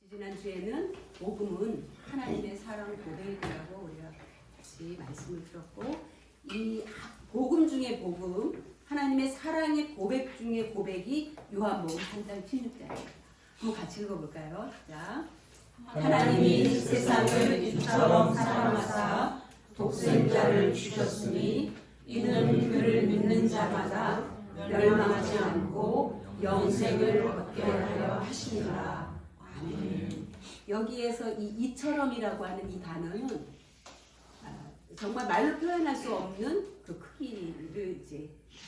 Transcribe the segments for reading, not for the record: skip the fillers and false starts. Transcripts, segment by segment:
지난주에는 복음은 하나님의 사랑 고백이라고 우리가 같이 말씀을 들었고, 이 복음 중에 복음, 하나님의 사랑의 고백 중에 고백이 요한복음 3장 16절입니다. 한번 같이 읽어볼까요? 자, 하나님이 세상을 이처럼 사랑하사 독생자를 주셨으니 이는 그를 믿는 자마다 멸망하지 않고 영생을 얻게 하려 하시니라. 아멘. 여기에서 이 이처럼이라고 하는 이 단어는 정말 말로 표현할 수 없는 그 크기를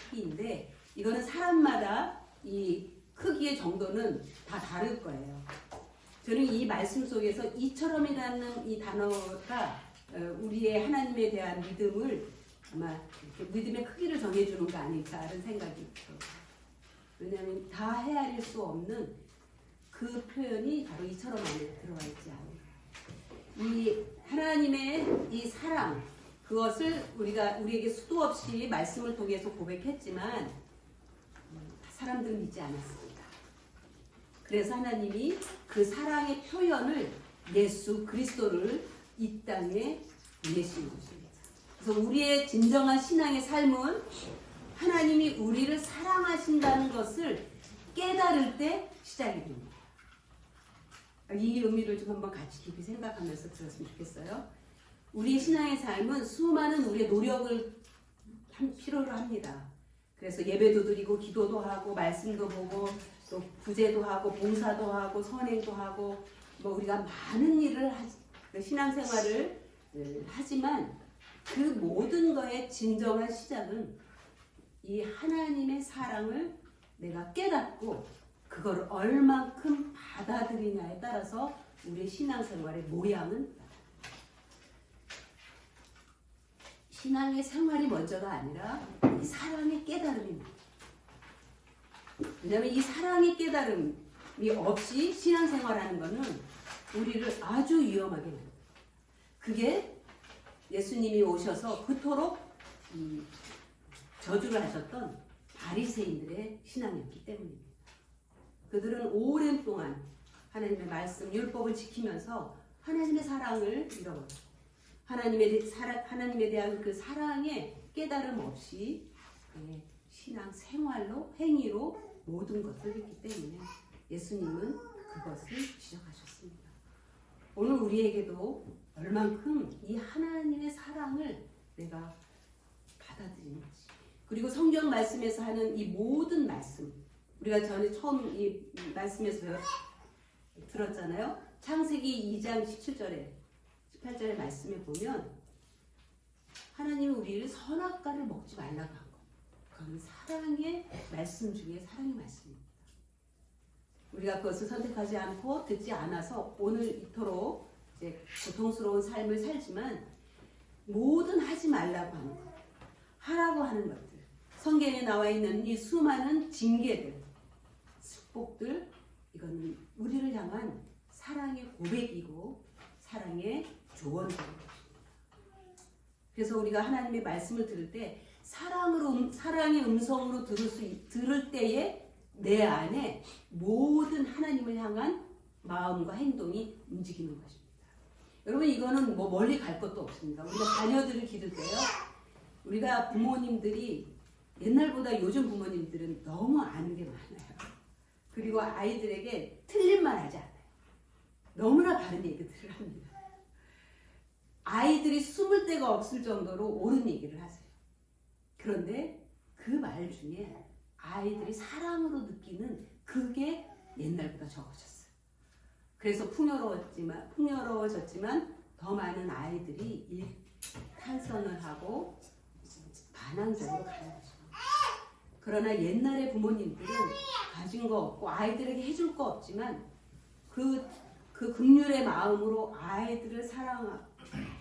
크기인데, 이거는 사람마다 이 크기의 정도는 다 다를 거예요. 저는 이 말씀 속에서 이처럼이라는 이 단어가 우리의 하나님에 대한 믿음을 아마 믿음의 크기를 정해주는 거 아닐까 하는 생각이 들어요. 왜냐하면 다 헤아릴 수 없는 그 표현이 바로 이처럼 안에 들어가 있지 않아요. 이 하나님의 이 사랑, 그것을 우리에게 수도 없이 말씀을 통해서 고백했지만 사람들은 믿지 않았습니다. 그래서 하나님이 그 사랑의 표현을 예수 그리스도를 이 땅에 보내신 것입니다. 그래서 우리의 진정한 신앙의 삶은 하나님이 우리를 사랑하신다는 것을 깨달을 때 시작이 됩니다. 이 의미를 좀 한번 같이 깊이 생각하면서 들었으면 좋겠어요. 우리의 신앙의 삶은 수많은 우리의 노력을 필요로 합니다. 그래서 예배도 드리고 기도도 하고 말씀도 보고 또 구제도 하고 봉사도 하고 선행도 하고 우리가 많은 일을 신앙생활을 하지만 그 모든 거의 진정한 시작은 이 하나님의 사랑을 내가 깨닫고 그걸 얼만큼 받아들이냐에 따라서 우리의 신앙생활의 모양은, 신앙의 생활이 먼저가 아니라 이 사랑의 깨달음입니다. 왜냐하면 이 사랑의 깨달음이 없이 신앙생활하는 것은 우리를 아주 위험하게 만듭니다. 그게 예수님이 오셔서 그토록 저주를 하셨던 바리새인들의 신앙이었기 때문입니다. 그들은 오랜 동안 하나님의 말씀, 율법을 지키면서 하나님의 사랑을 잃어버렸고, 하나님에 대한 그 사랑의 깨달음 없이 신앙 생활로, 행위로 모든 것을 했기 때문에 예수님은 그것을 지적하셨습니다. 오늘 우리에게도 얼만큼 이 하나님의 사랑을 내가 받아들이는지, 그리고 성경 말씀에서 하는 이 모든 말씀, 우리가 전에 처음 이 말씀에서 들었잖아요. 창세기 2장 17절에 18절의 말씀에 보면 하나님은 우리를 선악과를 먹지 말라고 한 거. 그건 사랑의 말씀 중에 사랑의 말씀입니다. 우리가 그것을 선택하지 않고 듣지 않아서 오늘 이토록 이제 고통스러운 삶을 살지만, 모든 하지 말라고 하는 것, 하라고 하는 것들, 성경에 나와 있는 이 수많은 징계들, 축복들, 이거는 우리를 향한 사랑의 고백이고 사랑의 조언인 것입니다. 그래서 우리가 하나님의 말씀을 들을 때 사랑의 음성으로 들을 때에 내 안에 모든 하나님을 향한 마음과 행동이 움직이는 것입니다. 여러분, 이거는 멀리 갈 것도 없습니다. 우리가 자녀들을 기를 때요, 우리가 부모님들이 옛날보다 요즘 부모님들은 너무 아는 게 많아요. 그리고 아이들에게 틀린 말 하지 않아요. 너무나 바른 얘기들을 합니다. 아이들이 숨을 데가 없을 정도로 옳은 얘기를 하세요. 그런데 그 말 중에 아이들이 사랑으로 느끼는 그게 옛날보다 적어졌어요. 그래서 풍요로워졌지만 더 많은 아이들이 탈선을 하고 반항적으로 가는 거죠. 그러나 옛날의 부모님들은 가진 거 없고 아이들에게 해줄 거 없지만 그 긍휼의 마음으로 아이들을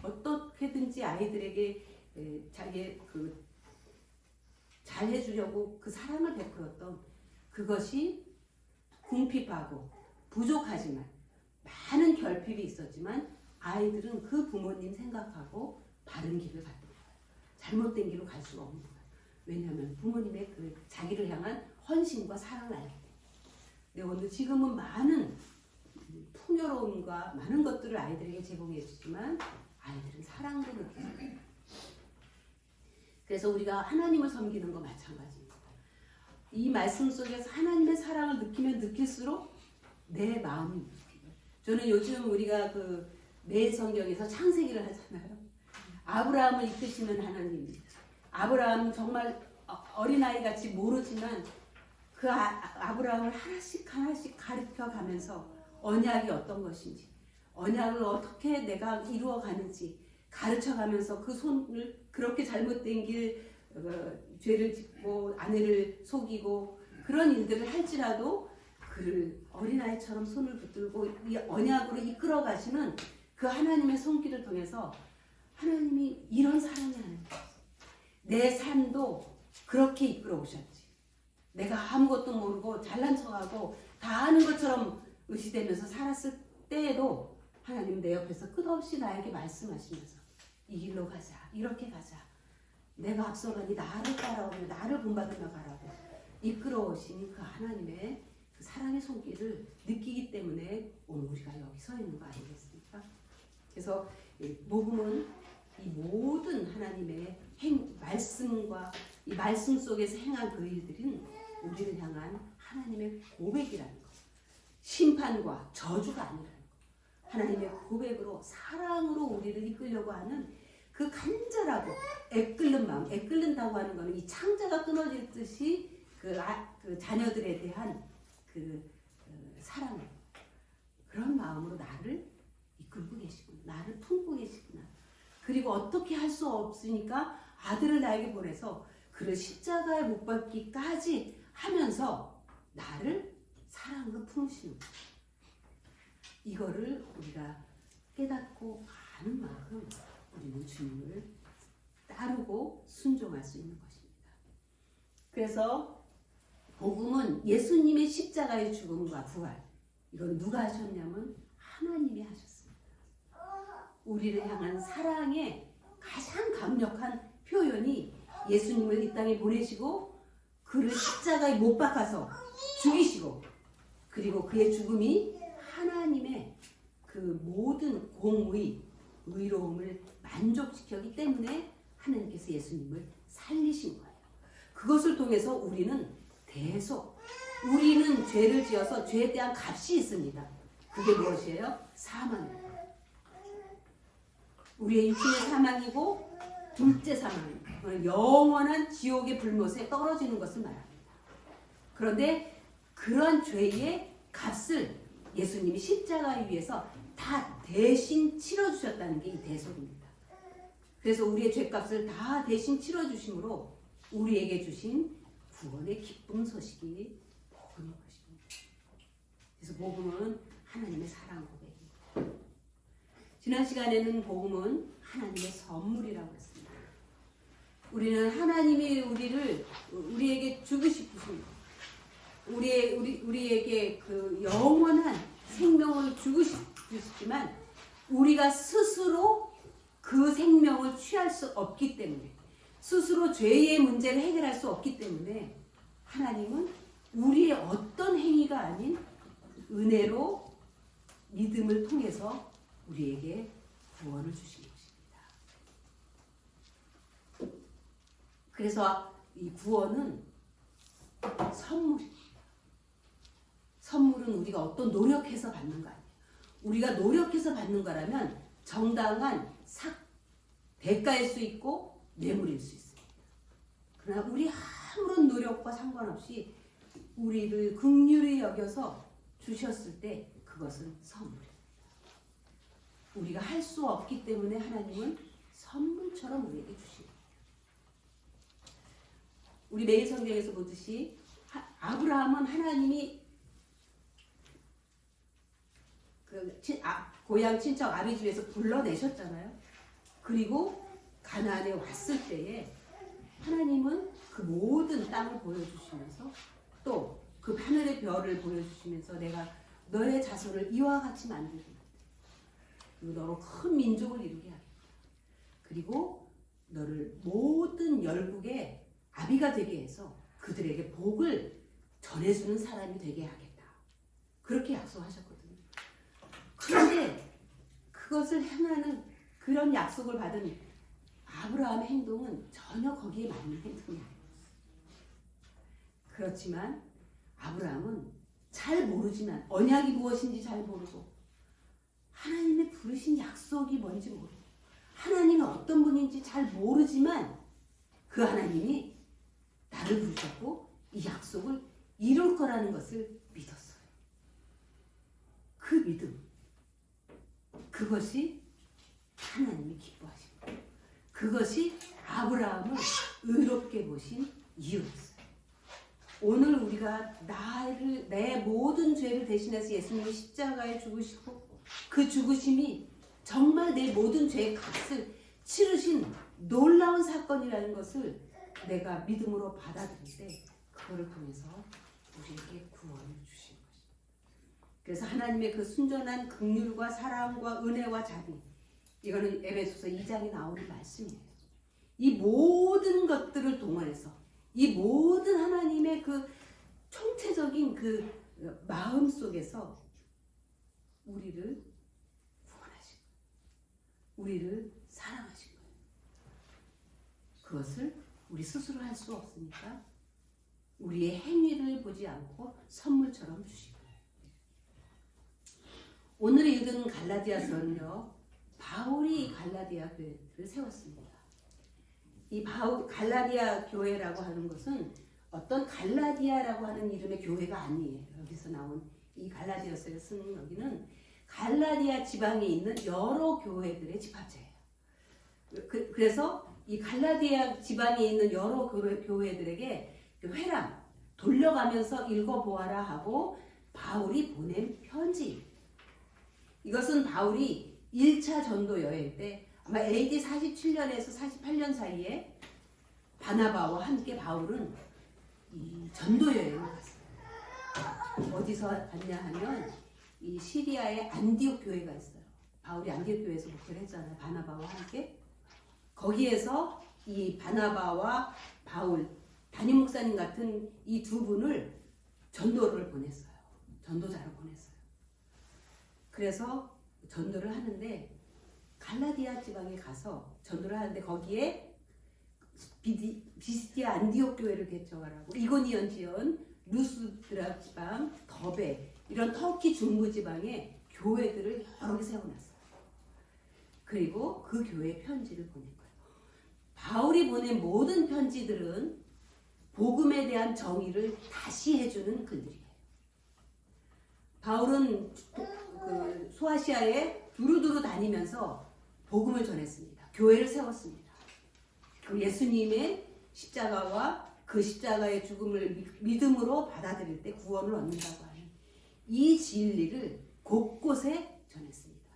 어떻게든지 아이들에게 자기의 잘 해주려고 그 사랑을 베풀었던, 그것이 궁핍하고 부족하지만 많은 결핍이 있었지만 아이들은 그 부모님 생각하고 바른 길을 갔던 거예요. 잘못된 길로 갈 수가 없는 거예요. 왜냐하면 부모님의 자기를 향한 헌신과 사랑을 알기 때문에. 근데 오늘 지금은 풍요로움과 많은 것들을 아이들에게 제공해 주지만 아이들은 사랑도 느껴요. 그래서 우리가 하나님을 섬기는 거 마찬가지입니다. 이 말씀 속에서 하나님의 사랑을 느끼면 느낄수록 내 마음이 움직여요. 저는 요즘 우리가 매 성경에서 창세기를 하잖아요. 아브라함을 이끄시는 하나님. 아브라함 정말 어린아이 같이 모르지만 그 아브라함을 하나씩 하나씩 가르쳐 가면서 언약이 어떤 것인지, 언약을 어떻게 내가 이루어 가는지 가르쳐 가면서 그 손을 그렇게 잘못된 길, 죄를 짓고 아내를 속이고 그런 일들을 할지라도 그를 어린아이처럼 손을 붙들고 이 언약으로 이끌어 가시는 그 하나님의 손길을 통해서 하나님이 이런 사랑이 하는 거예요. 내 삶도 그렇게 이끌어 오셨지. 내가 아무것도 모르고 잘난 척하고 다 아는 것처럼 의시되면서 살았을 때에도 하나님 내 옆에서 끝없이 나에게 말씀하시면서 이 길로 가자, 이렇게 가자. 내가 앞서가니 나를 따라오며 나를 본받으며 가라고 이끌어 오신 그 하나님의 그 사랑의 손길을 느끼기 때문에 오늘 우리가 여기 서 있는 거 아니겠습니까? 그래서 복음은 이 모든 하나님의 말씀과 이 말씀 속에서 행한 그 일들은 우리를 향한 하나님의 고백이라는 것. 심판과 저주가 아니라는 것. 하나님의 고백으로 사랑으로 우리를 이끌려고 하는 그 간절하고 애끓는 마음. 애끓는다고 하는 것은 이 창자가 끊어질 듯이 그 자녀들에 대한 사랑. 그런 마음으로 나를 이끌고 계시구나. 나를 품고 계시구나. 그리고 어떻게 할 수 없으니까 아들을 나에게 보내서 그를 십자가에 못 박기까지 하면서 나를 사랑으로 품으시는 거예요. 이거를 우리가 깨닫고 아는 만큼 우리는 주님을 따르고 순종할 수 있는 것입니다. 그래서 복음은 예수님의 십자가의 죽음과 부활, 이건 누가 하셨냐면 하나님이 하셨습니다. 우리를 향한 사랑의 가장 강력한 표현이 예수님을 이 땅에 보내시고 그를 십자가에 못 박아서 죽이시고 그리고 그의 죽음이 하나님의 그 모든 공의, 의로움을 만족시켰기 때문에 하나님께서 예수님을 살리신 거예요. 그것을 통해서 우리는 우리는 죄를 지어서 죄에 대한 값이 있습니다. 그게 무엇이에요? 사망입니다. 우리의 육신의 사망이고 둘째 사망입니다. 영원한 지옥의 불못에 떨어지는 것을 말합니다. 그런데 그런 죄의 값을 예수님이 십자가 위에서 다 대신 치러주셨다는 게 이 대속입니다. 그래서 우리의 죄값을 다 대신 치러주심으로 우리에게 주신 구원의 기쁜 소식이 복음인 것입니다. 그래서 복음은 하나님의 사랑 고백입니다. 지난 시간에는 복음은 하나님의 선물이라고 했습니다. 우리는 하나님이 우리에게 주고 싶으십니다. 우리에게 그 영원한 생명을 주고 싶으시지만 우리가 스스로 그 생명을 취할 수 없기 때문에 스스로 죄의 문제를 해결할 수 없기 때문에 하나님은 우리의 어떤 행위가 아닌 은혜로 믿음을 통해서 우리에게 구원을 주신 것입니다. 그래서 이 구원은 선물입니다. 선물은 우리가 어떤 노력해서 받는 거 아니에요. 우리가 노력해서 받는 거라면 정당한 대가일 수 있고 뇌물일 수 있습니다. 그러나 우리 아무런 노력과 상관없이 우리를 긍휼히 여겨서 주셨을 때 그것은 선물입니다. 우리가 할 수 없기 때문에 하나님은 선물처럼 우리에게 주십니다. 우리 매일 성경에서 보듯이 아브라함은 하나님이 고향 친척 아비 집에서 불러내셨잖아요. 그리고 가나안에 왔을 때에 하나님은 그 모든 땅을 보여주시면서 또 그 하늘의 별을 보여주시면서 내가 너의 자손을 이와 같이 만들겠다. 그리고 너로 큰 민족을 이루게 하겠다. 그리고 너를 모든 열국의 아비가 되게 해서 그들에게 복을 전해주는 사람이 되게 하겠다. 그렇게 약속하셨거든요. 그런데 그것을 행하는 그런 약속을 받은 아브라함의 행동은 전혀 거기에 맞는 행동이 아니었어요. 그렇지만 아브라함은 잘 모르지만 언약이 무엇인지 잘 모르고 하나님의 부르신 약속이 뭔지 모르고 하나님은 어떤 분인지 잘 모르지만 그 하나님이 나를 부르셨고 이 약속을 이룰 거라는 것을 믿었어요. 그 믿음, 그것이 하나님이 기뻐하신 거예요. 그것이 아브라함을 의롭게 보신 이유였어요. 오늘 우리가 내 모든 죄를 대신해서 예수님이 십자가에 죽으시고 그 죽으심이 정말 내 모든 죄의 값을 치르신 놀라운 사건이라는 것을 내가 믿음으로 받아들일 때 그거를 통해서 우리에게 구원을 주신 것입니다. 그래서 하나님의 그 순전한 긍휼과 사랑과 은혜와 자비, 이거는 에베소서 2장에 나오는 말씀이에요. 이 모든 것들을 동원해서 이 모든 하나님의 그 총체적인 그 마음 속에서 우리를 구원하신 거예요. 우리를 사랑하신 거예요. 그것을 우리 스스로 할 수 없으니까 우리의 행위를 보지 않고 선물처럼 주신 거예요. 오늘 읽은 갈라디아서는요, 바울이 갈라디아 교회를 세웠습니다. 이 갈라디아 교회라고 하는 것은 어떤 갈라디아라고 하는 이름의 교회가 아니에요. 여기서 나온 이 갈라디아서에 쓰는 여기는 갈라디아 지방에 있는 여러 교회들의 집합체예요. 그래서 이 갈라디아 지방에 있는 여러 교회들에게 회람, 돌려가면서 읽어보아라 하고 바울이 보낸 편지. 이것은 바울이 1차 전도 여행 때 아마 AD 47년에서 48년 사이에 바나바와 함께 바울은 이 전도 여행을 갔어요. 어디서 갔냐 하면 이 시리아의 안디옥 교회가 있어요. 바울이 안디옥 교회에서 목회를 했잖아요. 바나바와 함께. 거기에서 이 바나바와 바울, 담임 목사님 같은 이 두 분을 전도를 보냈어요. 전도자로 보냈어요. 그래서 전도를 하는데 갈라디아 지방에 가서 전도를 하는데 거기에 비스티아 안디옥 교회를 개척하라고 이고니온 지연, 루스드라 지방, 더베 이런 터키 중부 지방에 교회들을 여러 개 세워놨어요. 그리고 그 교회에 편지를 보낸 거예요. 바울이 보낸 모든 편지들은 복음에 대한 정의를 다시 해주는 글들이에요. 바울은 그 소아시아에 두루두루 다니면서 복음을 전했습니다. 교회를 세웠습니다. 그 예수님의 십자가와 그 십자가의 죽음을 믿음으로 받아들일 때 구원을 얻는다고 하는 이 진리를 곳곳에 전했습니다.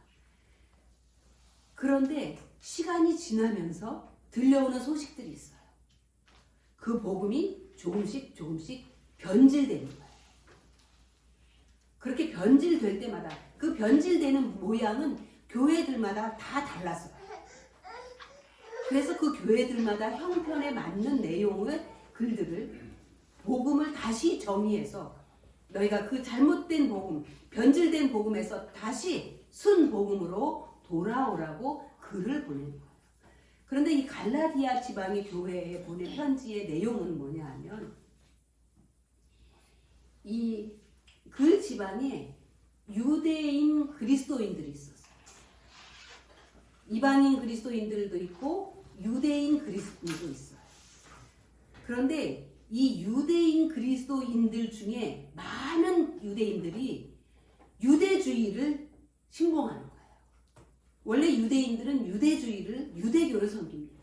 그런데 시간이 지나면서 들려오는 소식들이 있어요. 그 복음이 조금씩 변질되는 거예요. 그렇게 변질될 때마다 그 변질되는 모양은 교회들마다 다 달랐어요. 그래서 그 교회들마다 형편에 맞는 내용의 글들을 복음을 다시 정의해서 너희가 그 잘못된 복음, 변질된 복음에서 다시 순 복음으로 돌아오라고 글을 보낸 거예요. 그런데 이 갈라디아 지방의 교회에 보낸 편지의 내용은 뭐냐 하면 이 그 지방에 유대인 그리스도인들이 있었어요. 이방인 그리스도인들도 있고 유대인 그리스도인도 있어요. 그런데 이 유대인 그리스도인들 중에 많은 유대인들이 유대주의를 신봉하는 거예요. 원래 유대인들은 유대교를 섬깁니다.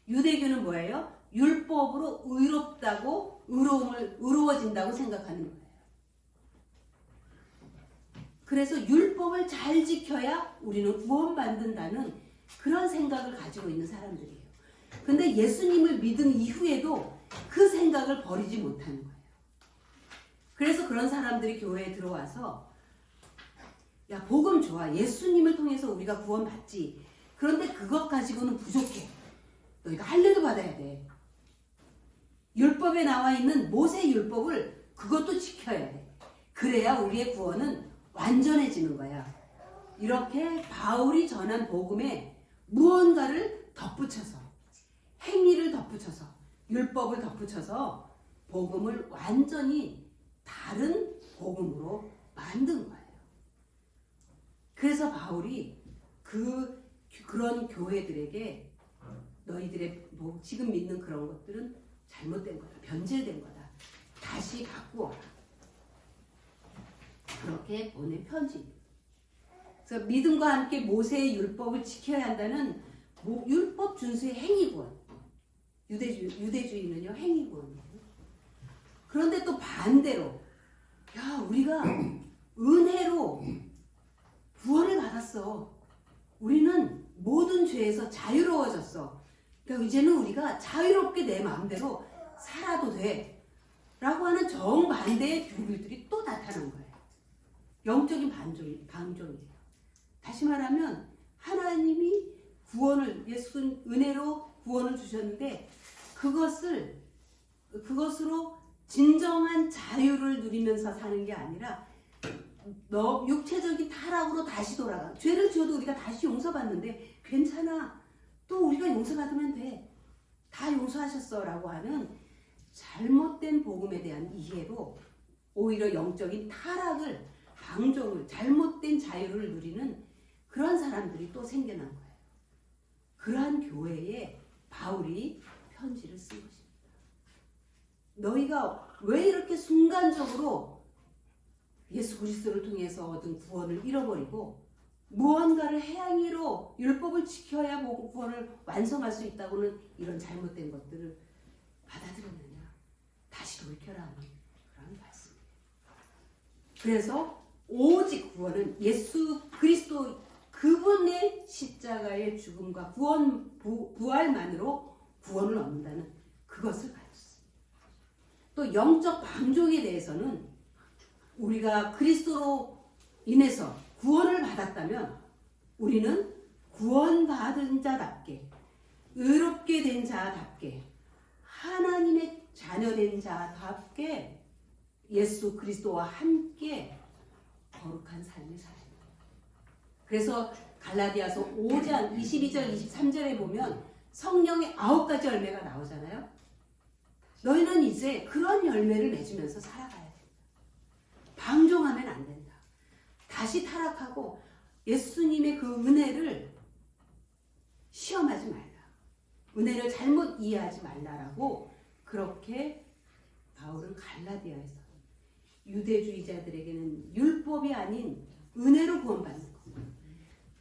유대교는 뭐예요? 율법으로 의롭다고 의로워진다고 생각하는 거예요. 그래서 율법을 잘 지켜야 우리는 구원받는다는 그런 생각을 가지고 있는 사람들이에요. 근데 예수님을 믿은 이후에도 그 생각을 버리지 못하는 거예요. 그래서 그런 사람들이 교회에 들어와서 야, 복음 좋아. 예수님을 통해서 우리가 구원받지. 그런데 그것 가지고는 부족해. 너희가 할례도 받아야 돼. 율법에 나와 있는 모세 율법을 그것도 지켜야 돼. 그래야 우리의 구원은 완전해지는 거야. 이렇게 바울이 전한 복음에 무언가를 덧붙여서 행위를 덧붙여서 율법을 덧붙여서 복음을 완전히 다른 복음으로 만든 거예요. 그래서 바울이 그런 교회들에게 너희들의 뭐 지금 믿는 그런 것들은 잘못된 거다. 변질된 거다. 다시 바꾸어라. 그렇게 보낸 편지. 그래서 믿음과 함께 모세의 율법을 지켜야 한다는 율법 준수의 행위구원. 유대주의는요 행위구원이에요. 그런데 또 반대로 우리가 은혜로 구원을 받았어. 우리는 모든 죄에서 자유로워졌어. 그러니까 이제는 우리가 자유롭게 내 마음대로 살아도 돼. 라고 하는 정반대의 교리들이 또 나타난 거예요. 영적인 방종이에요. 다시 말하면 하나님이 예수 은혜로 구원을 주셨는데 그것으로 진정한 자유를 누리면서 사는 게 아니라 육체적인 타락으로 다시 돌아가. 죄를 지어도 우리가 다시 용서받는데 괜찮아. 또 우리가 용서받으면 돼. 다 용서하셨어. 라고 하는 잘못된 복음에 대한 이해로 오히려 영적인 타락을, 방종을, 잘못된 자유를 누리는 그런 사람들이 또 생겨난 거예요. 그러한 교회에 바울이 편지를 쓴 것입니다. 너희가 왜 이렇게 순간적으로 예수 그리스도를 통해서 얻은 구원을 잃어버리고 무언가를 행위로 율법을 지켜야 구원을 완성할 수 있다고는 이런 잘못된 것들을 받아들였느냐. 다시 돌이켜라 하는 그런 말씀이에요. 그래서 오직 구원은 예수 그리스도 그분의 십자가의 죽음과 부활만으로 구원을 얻는다는 그것을 가졌습니다. 또 영적 방종에 대해서는 우리가 그리스도로 인해서 구원을 받았다면 우리는 구원받은 자답게, 의롭게 된 자답게, 하나님의 자녀된 자답게 예수 그리스도와 함께 거룩한 삶을 살아야 돼요. 그래서 갈라디아서 5장 22절 23절에 보면 성령의 9가지 열매가 나오잖아요. 너희는 이제 그런 열매를 맺으면서 살아가야 된다. 방종하면 안 된다. 다시 타락하고 예수님의 그 은혜를 시험하지 말라. 은혜를 잘못 이해하지 말라라고 그렇게 바울은 갈라디아에서 유대주의자들에게는 율법이 아닌 은혜로 구원받는 것,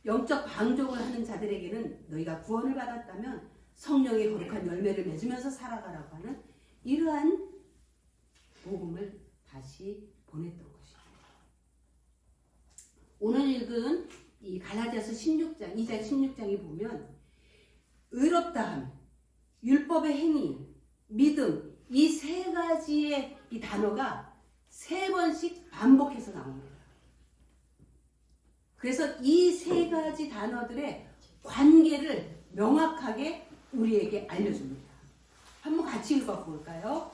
영적 방종을 하는 자들에게는 너희가 구원을 받았다면 성령의 거룩한 열매를 맺으면서 살아가라고 하는 이러한 복음을 다시 보냈던 것입니다. 오늘 읽은 이 갈라디아서 16장, 2장 16장에 보면 의롭다함, 율법의 행위, 믿음, 이 세 가지의 이 단어가 3번씩 반복해서 나옵니다. 그래서 이 세 가지 단어들의 관계를 명확하게 우리에게 알려줍니다. 한번 같이 읽어볼까요?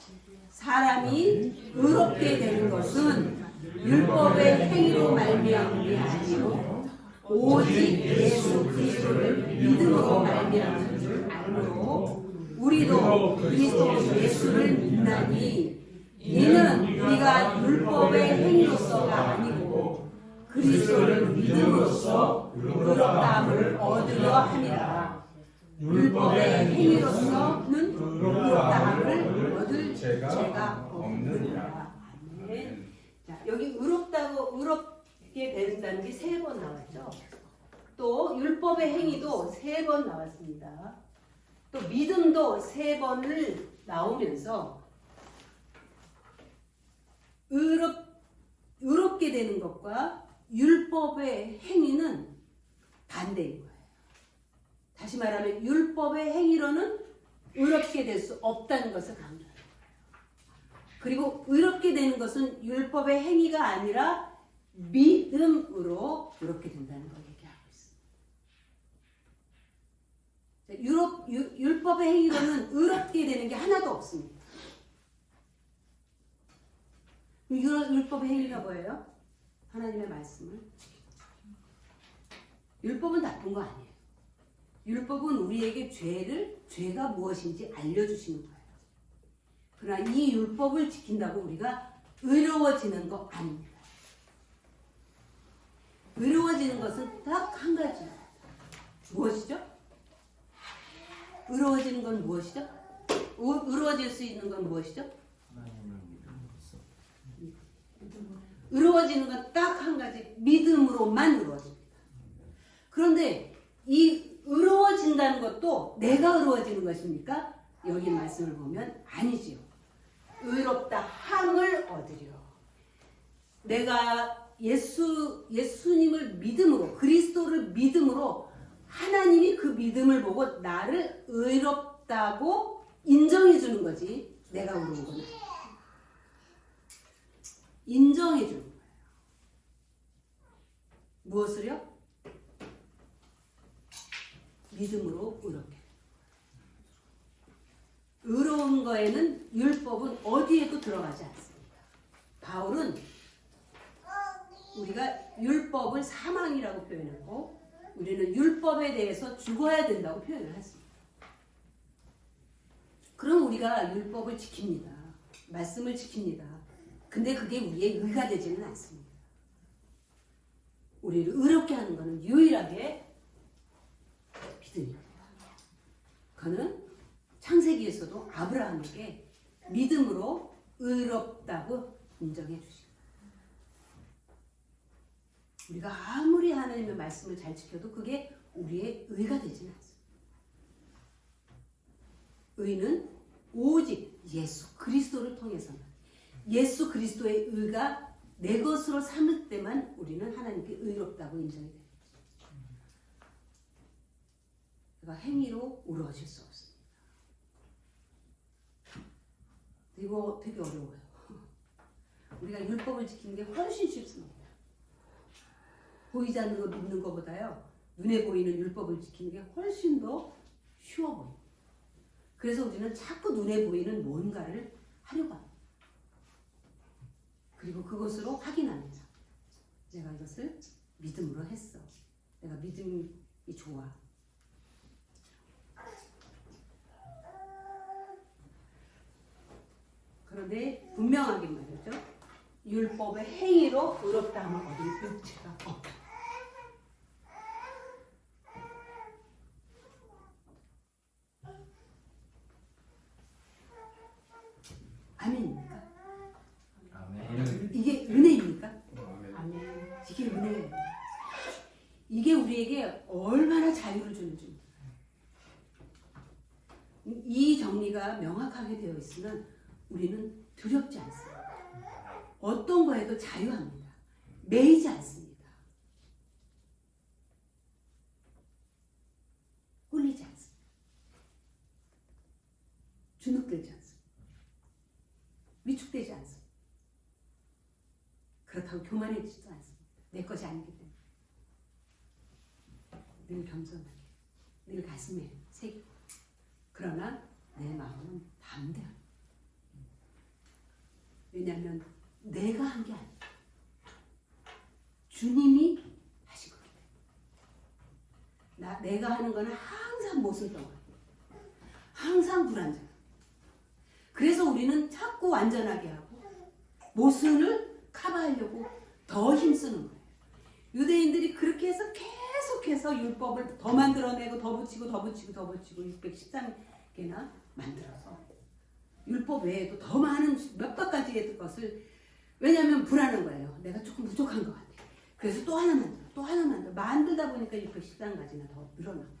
사람이 의롭게 되는 것은 율법의 행위로 말미암음이 아니요 오직 예수 그리스도를 믿음으로 말미암은 줄 알므로 우리도 그리스도 예수를 믿나니 이는 우리가 율법의 행위로서가 아니고 그리스도를 믿음으로써 의롭다함을 얻으려 함이라. 율법의 행위로서는 의롭다함을 얻을 죄가 없느니라. 아멘. 자, 여기 의롭게 된다는 게 3번 나왔죠. 또 율법의 행위도 3번 나왔습니다. 또 믿음도 3번을 나오면서 의롭게 되는 것과 율법의 행위는 반대인 거예요. 다시 말하면 율법의 행위로는 의롭게 될 수 없다는 것을 강조해요. 그리고 의롭게 되는 것은 율법의 행위가 아니라 믿음으로 의롭게 된다는 걸 얘기하고 있습니다. 율법의 행위로는 의롭게 되는 게 하나도 없습니다. 율법의 행위가 뭐예요? 하나님의 말씀을 율법은 나쁜 거 아니에요. 율법은 우리에게 죄가 무엇인지 알려주시는 거예요. 그러나 이 율법을 지킨다고 우리가 의로워지는 거 아닙니다. 의로워지는 것은 딱 한 가지입니다. 무엇이죠? 의로워지는 건 무엇이죠? 의로워질 수 있는 건 무엇이죠? 의로워지는 건 딱 한 가지, 믿음으로만 의로워집니다. 그런데 이 의로워진다는 것도 내가 의로워지는 것입니까? 여기 말씀을 보면 아니지요. 의롭다 함을 얻으려. 내가 예수님을 믿음으로, 그리스도를 믿음으로 하나님이 그 믿음을 보고 나를 의롭다고 인정해 주는 거지. 내가 의로운 건 아니야. 인정해 주는 거예요. 무엇을요? 믿음으로 의롭게. 의로운 거에는 율법은 어디에도 들어가지 않습니다. 바울은 우리가 율법을 사망이라고 표현했고 우리는 율법에 대해서 죽어야 된다고 표현을 했습니다. 그럼 우리가 율법을 지킵니다. 말씀을 지킵니다. 근데 그게 우리의 의가 되지는 않습니다. 우리를 의롭게 하는 것은 유일하게 믿음입니다. 그는 창세기에서도 아브라함에게 믿음으로 의롭다고 인정해 주십니다. 우리가 아무리 하나님의 말씀을 잘 지켜도 그게 우리의 의가 되지는 않습니다. 의는 오직 예수 그리스도를 통해서만, 예수 그리스도의 의가 내 것으로 삼을 때만 우리는 하나님께 의롭다고 인정이 됩니다. 그러니까 행위로 이루어질 수 없습니다. 이거 되게 어려워요. 우리가 율법을 지키는 게 훨씬 쉽습니다. 보이지 않는 거 믿는 것보다요, 눈에 보이는 율법을 지키는 게 훨씬 더 쉬워 보여요. 그래서 우리는 자꾸 눈에 보이는 뭔가를 하려고 합니다. 그리고 그것으로 확인합니다. 내가 이것을 믿음으로 했어. 내가 믿음이 좋아. 그런데 분명하게 말이죠. 율법의 행위로 의롭다 함을 얻을 육체가 없다. 아멘입니까? 아멘. 이게 은혜입니까? 아멘. 이게 은혜예요. 이게 우리에게 얼마나 자유를 주는지. 이 정리가 명확하게 되어 있으면 우리는 두렵지 않습니다. 어떤 거에도 자유합니다. 매이지 않습니다. 꿀리지 않습니다. 주눅들지 않습니다. 위축되지 않습니다. 그렇다고 교만해지지도 않습니다. 내 것이 아니기 때문에. 늘 겸손하게, 늘 가슴에 새기고, 그러나 내 마음은 담대합니다. 왜냐하면 내가 한 게 아니에요. 주님이 하신 거기 때문에. 내가 하는 거는 항상 모순덩어리, 항상 불완전. 그래서 우리는 자꾸 완전하게 하고 모순을 커버하려고 더 힘쓰는 거예요. 유대인들이 그렇게 해서 계속해서 율법을 더 만들어내고 더 붙이고 613개나 만들어서 율법 외에도 더 많은 몇백 가지의 것을, 왜냐하면 불안한 거예요. 내가 조금 부족한 것 같아. 그래서 또 하나 만들어. 만들다 보니까 613가지나 더 늘어난 거예요.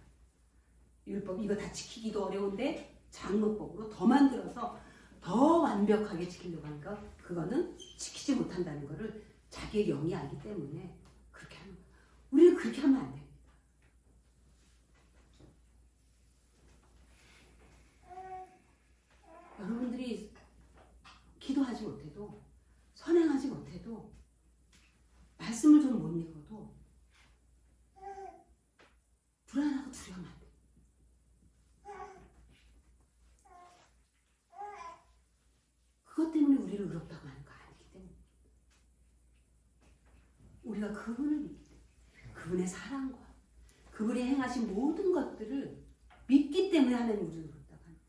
율법 이거 다 지키기도 어려운데 장로법으로 더 만들어서 더 완벽하게 지키려고 하니까 그거는 지키지 못한다는 거를 자기의 영이 알기 때문에 그렇게 하는 거예요. 우리는 그렇게 하면 안 됩니다. 여러분들이 기도하지 못해도, 선행하지 못해도, 말씀을 좀 못 읽어도 불안하고 두려우면 안 돼요. 그것 때문에 우리를 의롭다고 하는 거 아니기 때문에. 우리가 그분을 믿기 때문에, 그분의 사랑과 그분이 행하신 모든 것들을 믿기 때문에 하나님 우리를 부른다고 하는 거예요.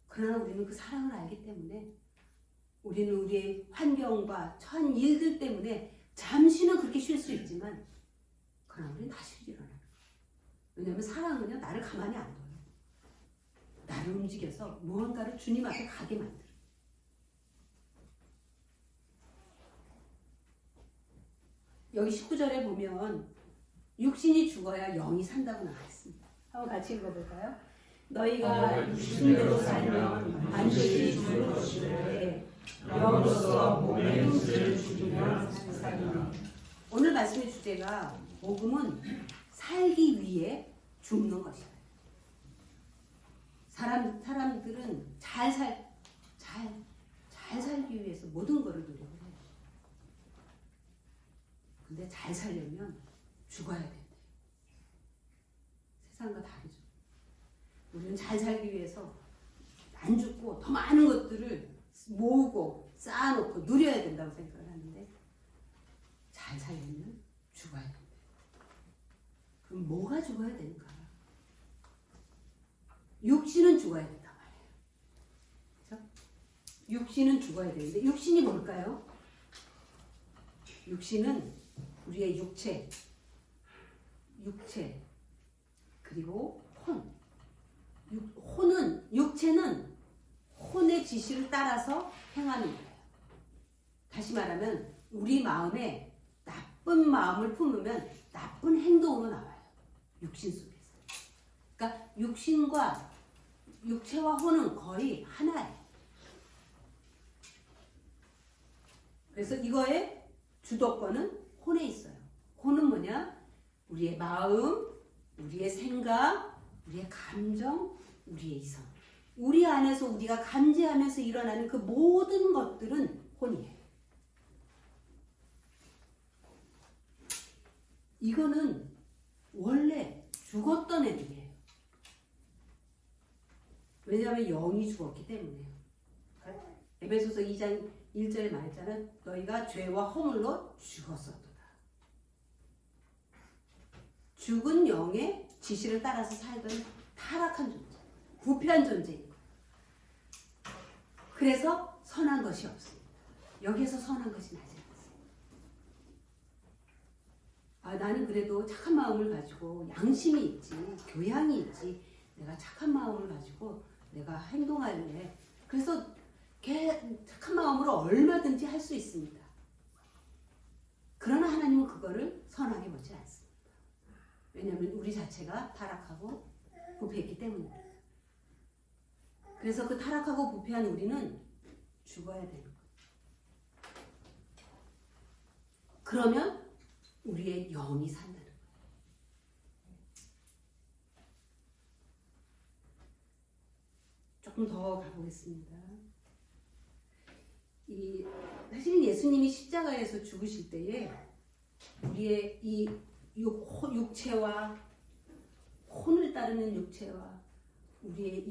그러나 우리는 그 사랑을 알기 때문에 우리는 우리의 환경과 처한 일들 때문에 잠시는 그렇게 쉴 수 있지만 그러나 우리는 다시 일어나는 거예요. 왜냐하면 사랑은요 나를 가만히 안 둬요. 나를 움직여서 무언가를 주님 앞에 가게 만들어요. 여기 19절에 보면 육신이 죽어야 영이 산다고 나와 있습니다. 한번 같이 읽어볼까요? 너희가 육신대로 살면 반드시 죽을 것이되 영으로서 몸의 육신을 죽이면 살리라. 오늘 말씀의 주제가 복음은 살기 위해 죽는 것이다. 사람들은 잘 살기 위해서 모든 것을 노력을 해요. 근데 잘 살려면 죽어야 된대요. 세상과 다르죠. 우리는 잘 살기 위해서 안 죽고 더 많은 것들을 모으고 쌓아놓고 누려야 된다고 생각을 하는데 잘 살려면 죽어야 된대요. 그럼 뭐가 죽어야 되는가? 육신은 죽어야 된단 말이에요. 그렇죠? 육신은 죽어야 되는데 육신이 뭘까요? 육신은 우리의 육체 그리고 육체는 혼의 지시를 따라서 행하는 거예요. 다시 말하면 우리 마음에 나쁜 마음을 품으면 나쁜 행동으로 나와요. 육신 속에서. 그러니까 육체와 혼은 거의 하나예요. 그래서 이거의 주도권은 혼에 있어요. 혼은 뭐냐? 우리의 마음, 우리의 생각, 우리의 감정, 우리의 이성. 우리 안에서 우리가 감지하면서 일어나는 그 모든 것들은 혼이에요. 이거는 원래 죽었던 애들이에요. 왜냐하면 영이 죽었기 때문에요. 에베소서 2장 1절에 말했잖아요. 너희가 죄와 허물로 죽었었도다. 죽은 영의 지시를 따라서 살던 타락한 존재, 부패한 존재인 거예요. 그래서 선한 것이 없습니다. 여기에서 선한 것이 나지 않습니다. 나는 그래도 착한 마음을 가지고 양심이 있지, 교양이 있지, 내가 착한 마음을 가지고 내가 행동할래. 그래서 착한 마음으로 얼마든지 할 수 있습니다. 그러나 하나님은 그거를 선하게 보지 않습니다. 왜냐하면 우리 자체가 타락하고 부패했기 때문입니다. 그래서 그 타락하고 부패한 우리는 죽어야 되는 거예요. 그러면 우리의 영이 산다는 거예요. 조금 더 가보겠습니다. 사실 예수님이 십자가에서 죽으실 때에 우리의 이 육체와 혼을 따르는 육체와 우리의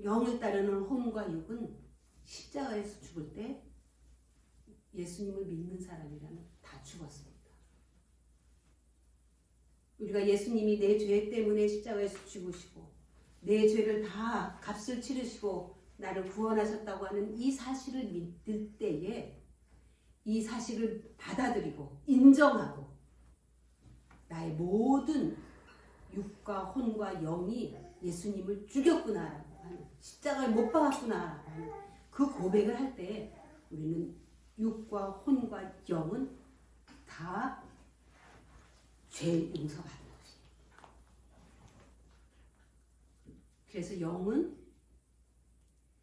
영을 따르는 혼과 육은 십자가에서 죽을 때 예수님을 믿는 사람이라면 다 죽었습니다. 우리가 예수님이 내 죄 때문에 십자가에서 죽으시고 내 죄를 다 값을 치르시고 나를 구원하셨다고 하는 이 사실을 믿을 때에 이 사실을 받아들이고 인정하고 나의 모든 육과 혼과 영이 예수님을 죽였구나라고 하는, 십자가에 못 박았구나라고 하는 그 고백을 할 때 우리는 육과 혼과 영은 다 죄 용서받는 것입니다. 그래서 영은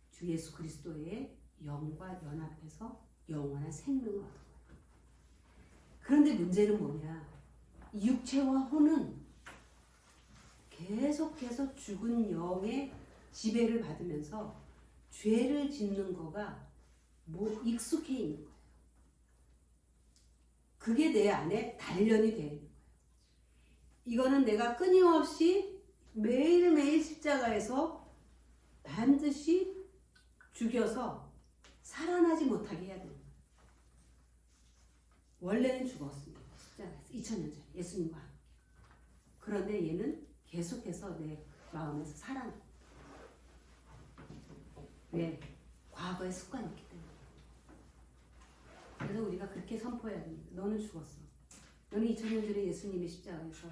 주 예수 그리스도의 영과 연합해서 영원한 생명을 얻어요. 그런데 문제는 뭐냐? 육체와 혼은 계속해서 죽은 영의 지배를 받으면서 죄를 짓는 거가 익숙해 있는 거예요. 그게 내 안에 단련이 되는 거예요. 이거는 내가 끊임없이 매일매일 십자가에서 반드시 죽여서 살아나지 못하게 해야 됩니다. 원래는 죽었습니다. 십자가에서 2000년 전에 예수님과 함께. 그런데 얘는 계속해서 내 마음에서 살아나. 왜? 과거의 습관이 있기 때문에. 그래서 우리가 그렇게 선포해야 됩니다. 너는 죽었어. 너는 2000년 전에 예수님의 십자가에서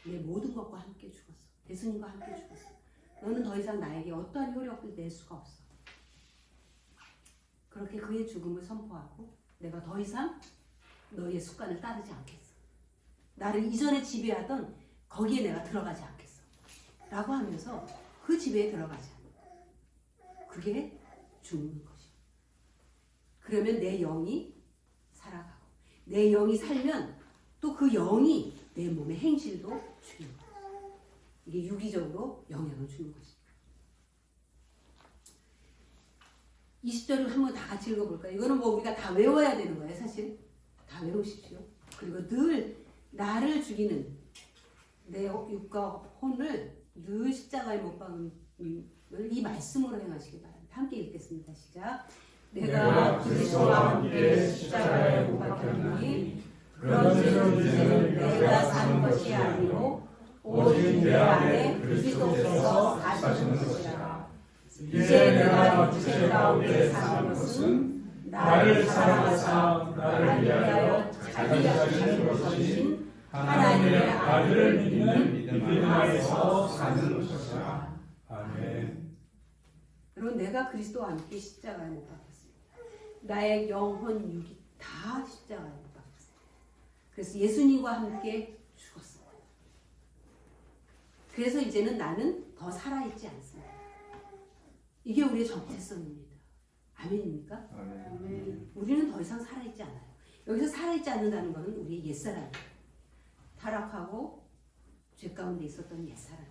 내 모든 것과 함께 죽었어. 예수님과 함께 죽었어. 너는 더 이상 나에게 어떠한 효력을 낼 수가 없어. 그렇게 그의 죽음을 선포하고 내가 더 이상 너의 습관을 따르지 않겠어. 나를 이전에 지배하던 거기에 내가 들어가지 않겠어. 라고 하면서 그 지배에 들어가지 않아. 그게 죽는 것이야. 그러면 내 영이 살아가고 내 영이 살면 또 그 영이 내 몸의 행실도 주는 거야. 이게 유기적으로 영향을 주는 것이야. 20절을 한번 다 같이 읽어볼까요? 이거는 뭐 우리가 다 외워야 되는 거예요, 사실. 다 외우십시오. 그리고 늘 나를 죽이는 내 육과 혼을 늘 십자가에 못 박음을 이 말씀으로 행하시기 바랍니다. 함께 읽겠습니다. 시작. 내가 그리스도와 함께 십자가에 못 박혔으니 그런즉 이제는 내가 사는 것이 아니요 오직 내 안에 그리스도께서 사시는 것이라. 이제 내가 육체 가운데 사는 것은 나를 사랑하사 나를 위하여 자기 자신을 거두신 하나님의 아들을 믿는 믿음 안에서 사는 것이라. 아멘. 여러분, 내가 그리스도와 함께 십자가에 못 박혔습니다. 나의 영혼, 육이 다 십자가에 못 박혔습니다. 그래서 예수님과 함께 죽었습니다. 그래서 이제는 나는 더 살아있지 않습니다. 이게 우리의 정체성입니다. 아멘입니까? 아멘. 우리는 더 이상 살아있지 않아요. 여기서 살아있지 않는다는 것은 우리의 옛사람이에요. 타락하고 죄 가운데 있었던 옛사람.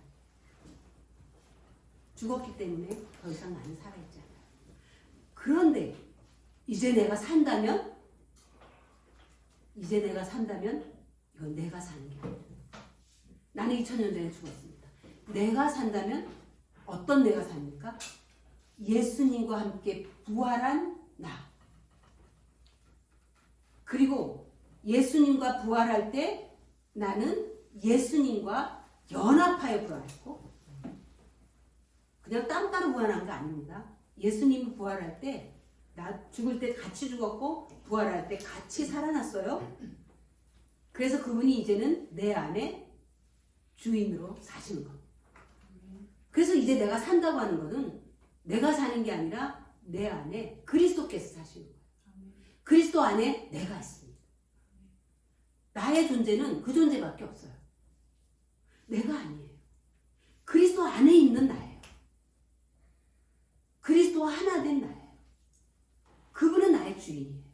죽었기 때문에 더 이상 나는 살아있지 않아요. 그런데 이제 내가 산다면 이건 내가 사는 게 아니에요. 나는 2000년 전에 죽었습니다. 내가 산다면 어떤 내가 삽니까? 예수님과 함께 부활한 나. 그리고 예수님과 부활할 때 나는 예수님과 연합하여 부활했고, 그냥 따로 부활한 거 아닙니다. 예수님이 부활할 때 나 죽을 때 같이 죽었고 부활할 때 같이 살아났어요. 그래서 그분이 이제는 내 안에 주인으로 사시는 것. 그래서 이제 내가 산다고 하는 것은 내가 사는 게 아니라 내 안에 그리스도께서 사시는 거예요. 그리스도 안에 내가 있습니다. 나의 존재는 그 존재밖에 없어요. 내가 아니에요. 그리스도 안에 있는 나예요. 그리스도와 하나 된 나예요. 그분은 나의 주인이에요.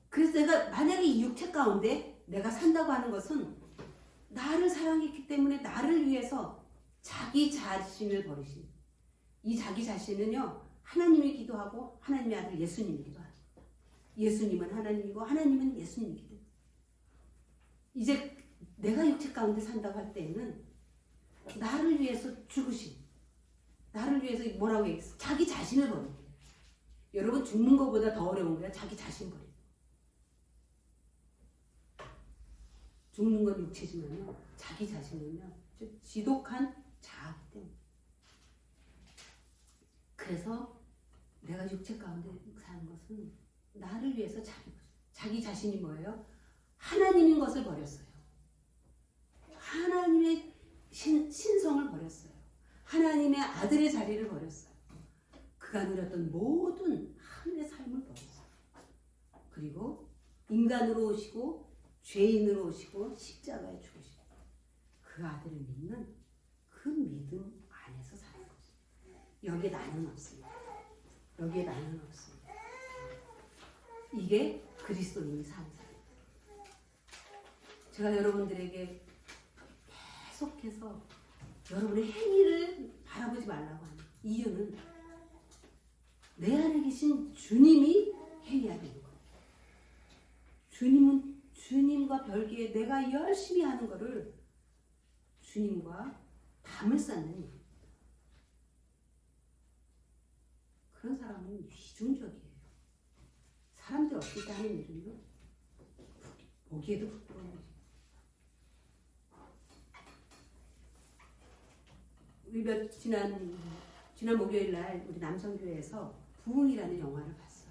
그래서 내가 만약에 이 육체 가운데 내가 산다고 하는 것은 나를 사랑했기 때문에 나를 위해서 자기 자신을 버리신, 이 자기 자신은요 하나님이기도 하고 하나님의 아들 예수님이기도 합니다. 예수님은 하나님이고 하나님은 예수님이기도 합니다. 이제 내가 육체 가운데 산다고 할 때에는 나를 위해서 죽으신, 나를 위해서 뭐라고 얘기했어? 자기 자신을 버리는 거예요. 여러분, 죽는 것보다 더 어려운 거야. 자기 자신 버리는. 죽는 건 육체지만요, 자기 자신은요 지독한 자아기 때문에. 그래서 내가 육체 가운데 사는 것은 나를 위해서 자기 자신이 뭐예요? 하나님인 것을 버렸어요. 하나님의 신성을 버렸어요. 하나님의 아들의 자리를 버렸어요. 그가 누렸던 모든 하늘의 삶을 버렸어요. 그리고 인간으로 오시고 죄인으로 오시고 십자가에 죽으시고 그 아들을 믿는 그 믿음 안에서 사는 거죠. 여기에 나는 없습니다. 여기에 나는 없습니다. 이게 그리스도인이 사는 삶입니다. 제가 여러분들에게 계속해서 여러분의 행위를 바라보지 말라고 하는 이유는 내 안에 계신 주님이 행해야 되는 거예요. 주님은 주님과 별개에 내가 열심히 하는 거를 주님과 담을 쌓는 일입니다. 그런 사람은 위중적이에요. 사람들 없을 때 하는 일은요, 보기에도 부끄러운 일이에요. 우리 지난 목요일 날 우리 남성교회에서 부흥이라는 영화를 봤어요.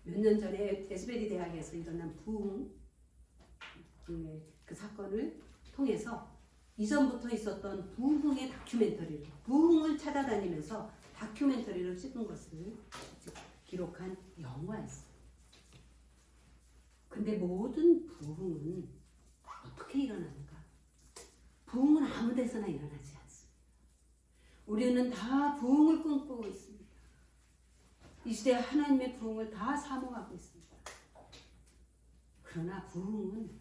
몇 년 전에 에스베리 대학에서 일어난 부흥의 그 사건을 통해서 이전부터 있었던 부흥의 다큐멘터리를, 부흥을 찾아다니면서 다큐멘터리를 찍은 것을 기록한 영화였어요. 근데 모든 부흥은 어떻게 일어나는가? 부흥은 아무 데서나 일어나지 않습니다. 우리는 다 부흥을 꿈꾸고 있습니다. 이 시대에 하나님의 부흥을 다 사모하고 있습니다. 그러나 부흥은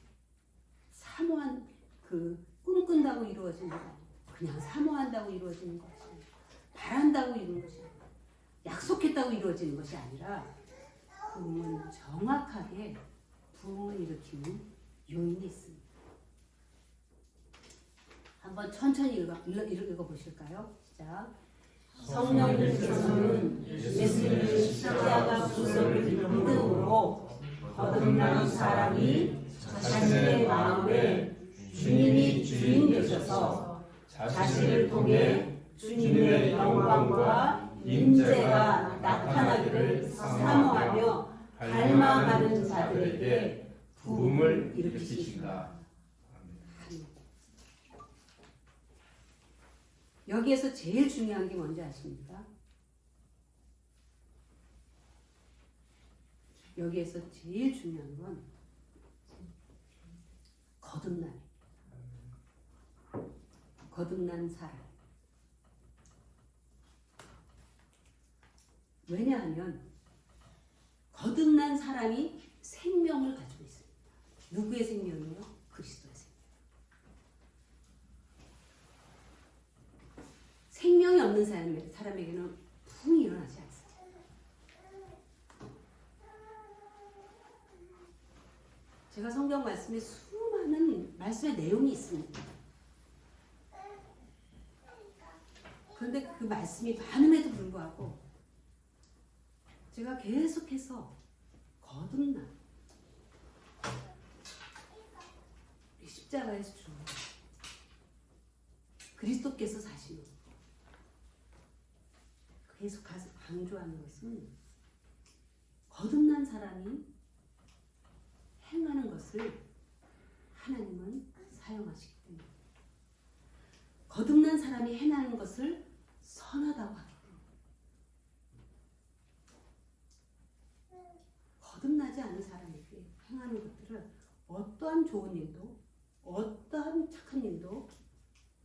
사모한 꿈꾼다고 이루어지는 거 아니에요. 그냥 사모한다고 이루어지는 것이, 바란다고 이루는 것이 아니라, 약속했다고 이루어지는 것이 아니라, 부흥은 정확하게 부흥을 일으키는 요인이 있습니다. 한번 천천히 읽어보실까요? 시작. 성령님께서는 예수님의 십자가 부석을 믿음으로 거듭난 사람이 자신의 마음에 주님이 주인 되셔서 자신을 통해 주님의 영광과 임재가 나타나기를 사모하며 갈망하는 자들에게 부흥을 일으키신다. 여기에서 제일 중요한 게 뭔지 아십니까? 여기에서 제일 중요한 건 거듭난 사람. 왜냐하면 거듭난 사람이 생명을 가지고 있습니다. 누구의 생명이요? 그리스도의 생명. 생명이 없는 사람에게는 부흥이 일어나지 않습니다. 제가 성경 말씀에 수많은 말씀의 내용이 있습니다. 그런데 그 말씀이 많음에도 불구하고 제가 계속해서 거듭나 십자가에서 죽어 그리스도께서 사시는 계속 강조하는 것은 거듭난 사람이 행하는 것을 하나님은 사용하시기 때문에, 거듭난 사람이 행하는 것을 선하다고 하기 때문에, 거듭나지 않은 사람에게 행하는 것들을 어떠한 좋은 일도, 어떠한 착한 일도,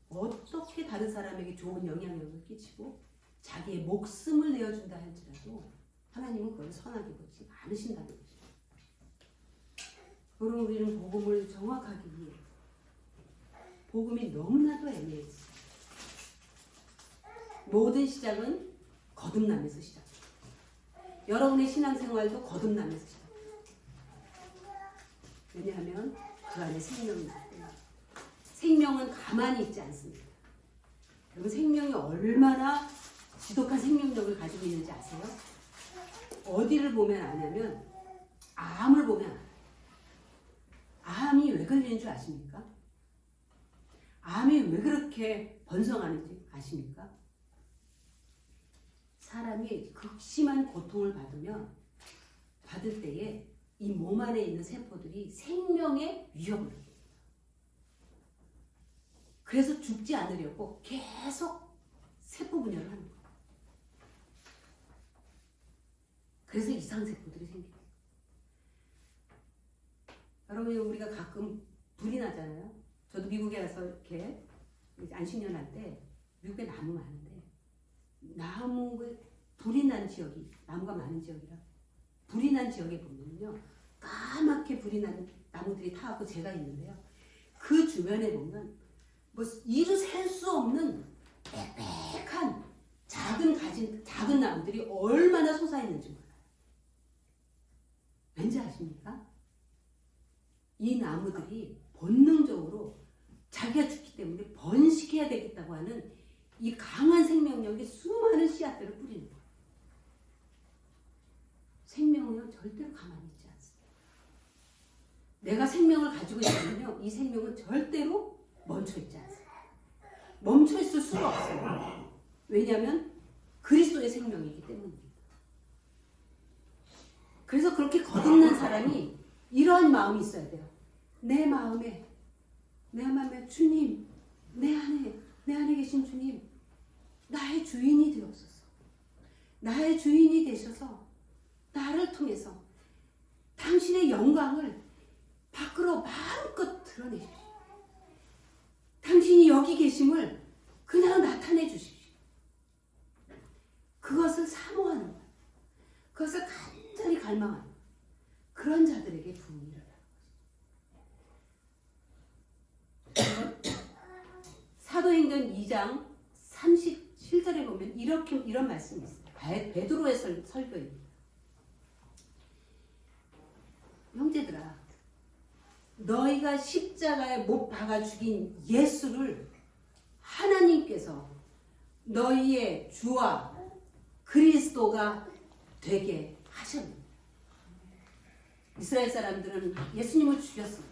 어떻게 다른 사람에게 좋은 영향력을 끼치고 자기의 목숨을 내어준다 할지라도 하나님은 그걸 선하게 보지 않으신다는 것입니다. 그러므로 우리는 복음을 정확하기 위해, 복음이 너무나도 애매했어요. 모든 시작은 거듭남에서 시작합니다. 여러분의 신앙생활도 거듭남에서 시작합니다. 왜냐하면 그 안에 생명이 있기 때문에. 생명은 가만히 있지 않습니다. 여러분, 생명이 얼마나 지독한 생명력을 가지고 있는지 아세요? 어디를 보면 아냐면 암을 보면 알아요. 암이 왜 걸리는 줄 아십니까? 암이 왜 그렇게 번성하는지 아십니까? 사람이 극심한 고통을 받을 때에 이 몸 안에 있는 세포들이 생명의 위협을 느낍니다. 그래서 죽지 않으려고 계속 세포 분열을 하는 거예요. 그래서 이상세포들이 생겨요. 여러분, 우리가 가끔 불이 나잖아요. 저도 미국에 가서 이렇게 안식년 할 때 미국에 나무 많은데, 불이 난 지역이, 나무가 많은 지역이라 불이 난 지역에 보면요, 까맣게 불이 난 나무들이 타고 제가 있는데요, 그 주변에 보면 뭐 이루 셀 수 없는 빽빽한 작은 나무들이 얼마나 솟아있는지 몰라요. 왠지 아십니까? 이 나무들이 본능적으로 자기가 죽기 때문에 번식해야 되겠다고 하는 이 강한 생명력이 수많은 씨앗들을 뿌리는 거예요. 생명은 절대로 가만히 있지 않습니다. 내가 생명을 가지고 있으면요, 이 생명은 절대로 멈춰 있지 않습니다. 멈춰 있을 수가 없어요. 왜냐하면 그리스도의 생명이기 때문입니다. 그래서 그렇게 거듭난 사람이 이러한 마음이 있어야 돼요. 내 마음에 주님, 내 안에 계신 주님, 나의 주인이 되옵소서. 나의 주인이 되셔서 나를 통해서 당신의 영광을 밖으로 마음껏 드러내십시오. 당신이 여기 계심을 그냥 나타내 주십시오. 그것을 사모하는 거예요. 그것을 간절히 갈망하는 거예요. 그런 자들에게 부흥이 일어나는 거죠. 사도행전 2장 37절에 보면 이런 말씀이 있어요. 베드로의 설교입니다. 형제들아, 너희가 십자가에 못 박아 죽인 예수를 하나님께서 너희의 주와 그리스도가 되게 하셨습니다. 이스라엘 사람들은 예수님을 죽였습니다.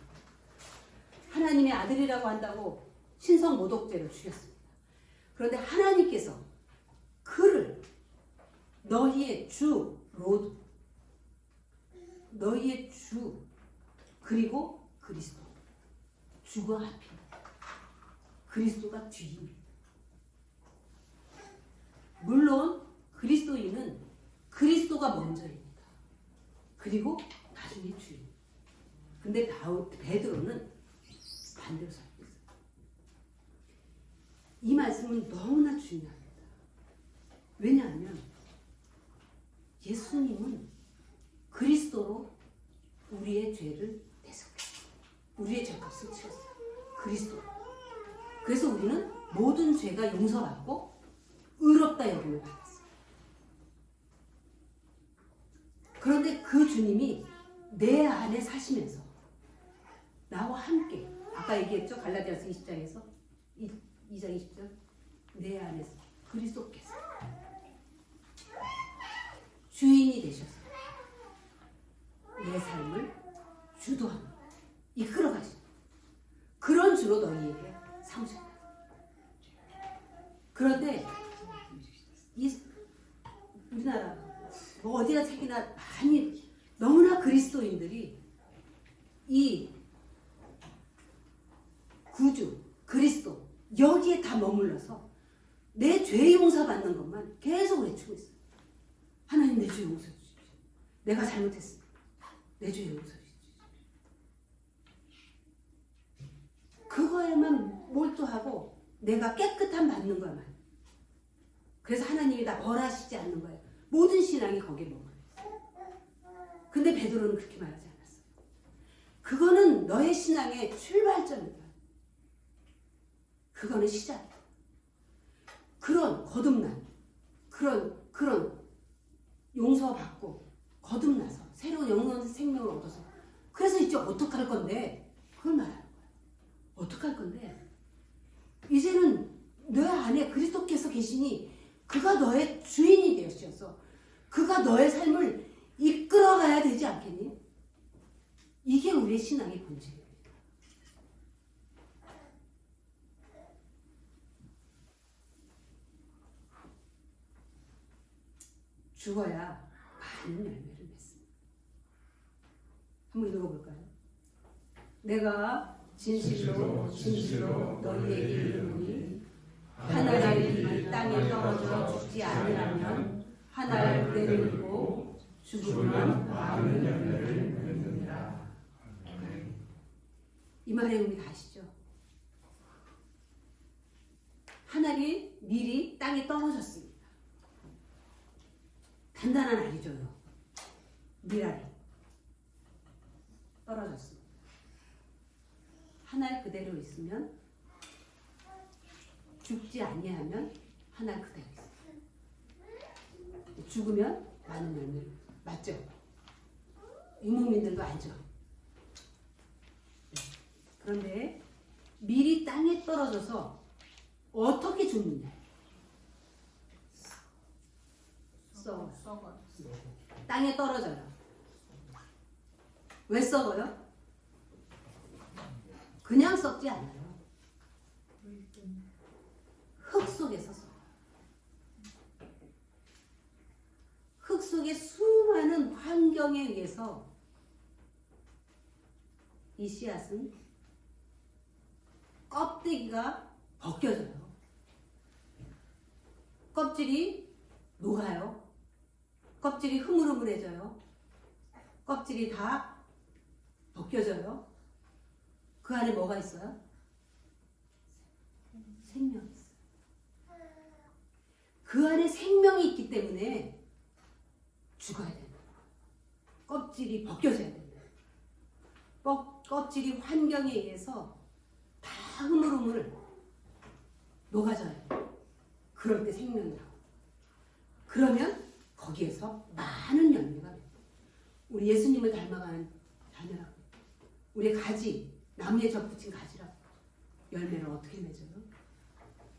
하나님의 아들이라고 한다고 신성 모독죄로 죽였습니다. 그런데 하나님께서 그를 너희의 주 로드, 너희의 주 그리고 그리스도, 주가 앞입니다. 그리스도가 뒤입니다. 물론 그리스도인은 그리스도가 먼저입니다. 그리고 나중에 주인. 근데 베드로는 반대로 살고 있어요. 이 말씀은 너무나 중요합니다. 왜냐하면 예수님은 그리스도로 우리의 죄를 대속했어요. 우리의 죄값을 치렀어요. 그리스도. 그래서 우리는 모든 죄가 용서받고 의롭다 여김을 받았어요. 그런데 그 주님이 내 안에 사시면서 나와 함께, 아까 얘기했죠? 갈라디아서 20장에서 2장 20절, 내 안에서 그리스도께서 주인이 되셔서 내 삶을 주도하는, 이끌어가시는 그런 주로 너희에게 삼으셨다. 그런데 우리나라 뭐 어디나 책이나 많이 너무나 그리스도인들이 이 구주 그리스도 여기에 다 머물러서 내 죄 용서받는 것만 계속 외치고 있어요. 하나님 내 죄 용서해 주십시오. 내가 잘못했습니다. 내 죄 용서해 주십시오. 그거에만 몰두하고 내가 깨끗함 받는 것만. 그래서 하나님이 나 벌하시지 않는 거예요. 모든 신앙이 거기에 머물러 있어요. 근데 베드로는 그렇게 말하지 않았어요. 그거는 너의 신앙의 출발점이다. 그거는 시작이야. 그런 거듭난, 그런 용서받고 거듭나서 새로운 영원 생명을 얻어서, 그래서 이제 어떡할 건데, 그걸 말하는 거야. 어떡할 건데, 이제는 너 안에 그리스도께서 계시니 그가 너의 주인이 되셔서 그가 너의 삶을 이끌어가야 되지 않겠니? 이게 우리의 신앙의 본질입니다. 죽어야 많은 열매를 맺습니다. 한번 읽어볼까요? 내가 진실로 너희에게 이르노니 한 알이 땅에 떨어져 죽지 아니하면 한 알 그대로 있고 죽으면 많은 열매를 맺느니라. 이 말의 의미 다 아시죠? 한 알이 미리 땅에 떨어졌습니다. 단단한 알이죠. 밀알이 떨어졌습니다. 한 알 그대로 있으면, 죽지 아니하면 한 알 그대로 있어요. 죽으면 많은 열매를 맞죠? 유목민들도 알죠? 네. 그런데 밀이 땅에 떨어져서 어떻게 죽느냐? 썩어요. 땅에 떨어져요. 왜 썩어요? 그냥 썩지 않아요. 흙 속에서 써. 흙 속의 수많은 환경에 의해서 이 씨앗은 껍데기가 벗겨져요. 껍질이 녹아요. 껍질이 흐물흐물해져요. 껍질이 다 벗겨져요. 그 안에 뭐가 있어요? 생명이 있어요. 그 안에 생명이 있기 때문에 죽어야 된다. 껍질이 벗겨져야 된다. 껍질이 환경에 의해서 다 흐물흐물 녹아져야 돼. 그럴 때 생명이 나고. 그러면 거기에서 많은 열매가 돼. 우리 예수님을 닮아가는 자녀라고. 우리 가지, 나무에 접붙인 가지라고. 열매를 어떻게 맺어요?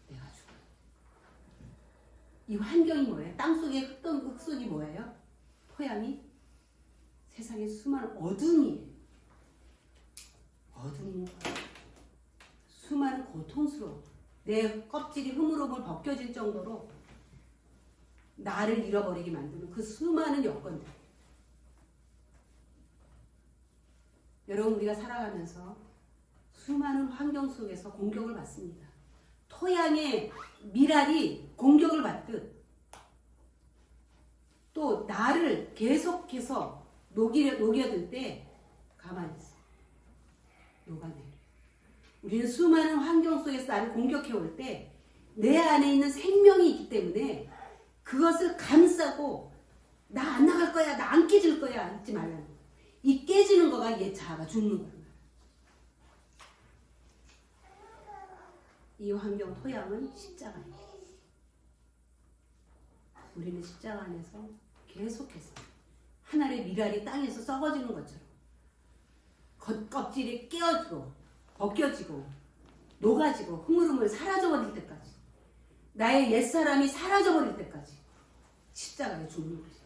내가 죽어요. 이 환경이 뭐예요? 땅속의 흙속이 뭐예요? 토양이 세상에 수많은 어둠이에요. 어둠과 수많은 고통스러움. 내 껍질이 흐물흐물 벗겨질 정도로 나를 잃어버리게 만드는 그 수많은 여건들. 여러분, 우리가 살아가면서 수많은 환경 속에서 공격을 받습니다. 토양의 미랄이 공격을 받듯 또 나를 계속해서 녹여들 때 가만히 있어. 녹아내려. 우리는 수많은 환경 속에서 나를 공격해 올 때 내 안에 있는 생명이 있기 때문에 그것을 감싸고 나 안 나갈 거야, 나 안 깨질 거야 잊지 말라는 거야. 이 깨지는 거가 옛 자아가 죽는 거야. 이 환경 토양은 십자가예요. 우리는 십자가 안에서 계속해서 하늘의 미랄이 땅에서 썩어지는 것처럼 껍질이 깨어지고 벗겨지고 녹아지고 흐물흐물 사라져버릴 때까지, 나의 옛사람이 사라져버릴 때까지 십자가에 죽는 거지.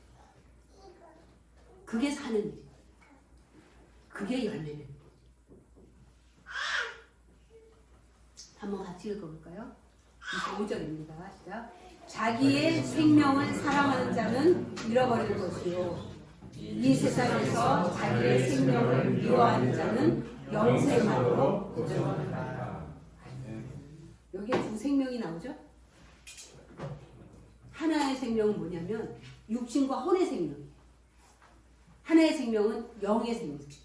그게 사는 일이야. 그게 열매는. 한번 같이 읽어볼까요? 25절입니다. 시작. 자기의 생명을 사랑하는 자는 잃어버릴 것이요, 이 세상에서 자기의 생명을 미워하는 자는 영생하도록 보존한다. 여기에 두 생명이 나오죠? 하나의 생명은 뭐냐면 육신과 혼의 생명이에요. 하나의 생명은 영의 생명이에요.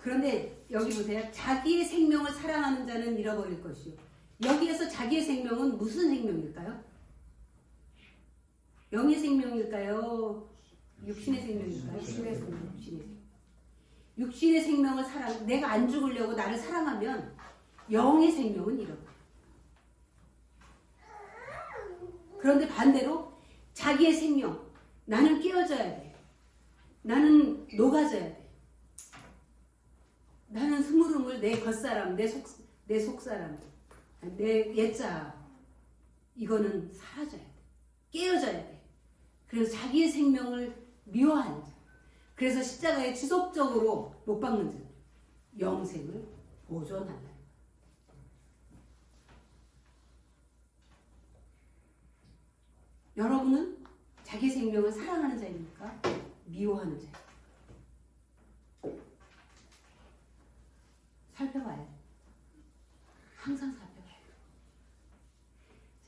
그런데 여기 보세요. 자기의 생명을 사랑하는 자는 잃어버릴 것이요. 여기에서 자기의 생명은 무슨 생명일까요? 영의 생명일까요? 육신의 생명일까요? 육신의 생명. 육신의 생명을 내가 안 죽으려고 나를 사랑하면 영의 생명은 잃어버려. 그런데 반대로 자기의 생명, 나는 깨어져야 돼. 나는 녹아져야 돼. 나는 흐물흐물 내 겉사람, 내 속사람, 내 옛자, 이거는 사라져야 돼. 깨어져야 돼. 그래서 자기의 생명을 미워하는 자. 그래서 십자가에 지속적으로 못 박는 자. 영생을 보존한다. 여러분은 자기 생명을 사랑하는 자입니까? 미워하는 자입니까? 살펴봐야 돼. 항상 살펴봐야 돼.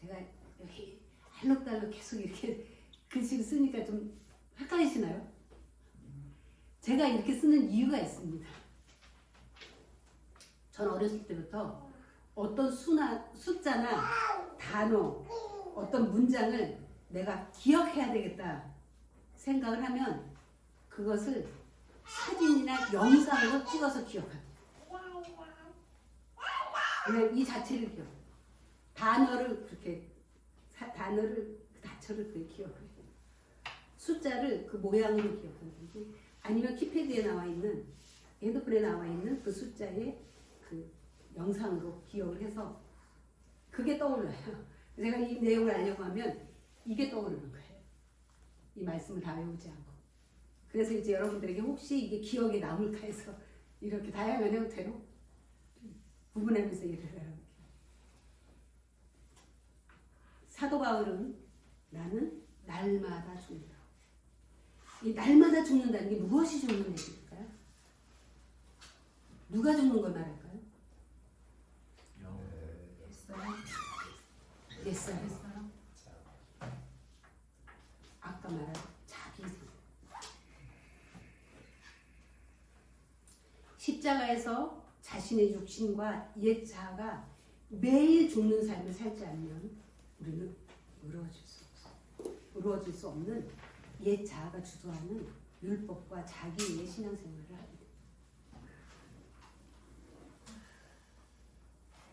제가 여기 알록달록 계속 이렇게 글씨를 쓰니까 좀 헷갈리시나요? 제가 이렇게 쓰는 이유가 있습니다. 전 어렸을 때부터 어떤 숫자나 단어, 어떤 문장을 내가 기억해야 되겠다 생각을 하면 그것을 사진이나 영상으로 찍어서 기억합니다. 그냥 이 자체를 기억해요. 단어를 그렇게, 단어를, 자체를 그렇게 기억해요. 숫자를 그 모양으로 기억하는, 아니면 키패드에 나와 있는, 핸드폰에 나와 있는 그 숫자의 그 영상으로 기억을 해서 그게 떠올라요. 제가 이 내용을 알려고 하면 이게 떠오르는 거예요. 이 말씀을 다 외우지 않고. 그래서 이제 여러분들에게 혹시 이게 기억에 남을까 해서 이렇게 다양한 형태로 구분하면서 일을 하라고. 사도 바울은 나는 날마다 죽는다. 이 날마다 죽는다는 게 무엇이 죽는 얘기일까요? 누가 죽는 걸 말할까요? 옛사람. 아까 말한 자기 생. 십자가에서 자신의 육신과 옛 자아가 매일 죽는 삶을 살지 않으면 우리는 이루어질 수 없는 옛 자아가 주도하는 율법과 자기의 신앙생활을 하게 됩니다.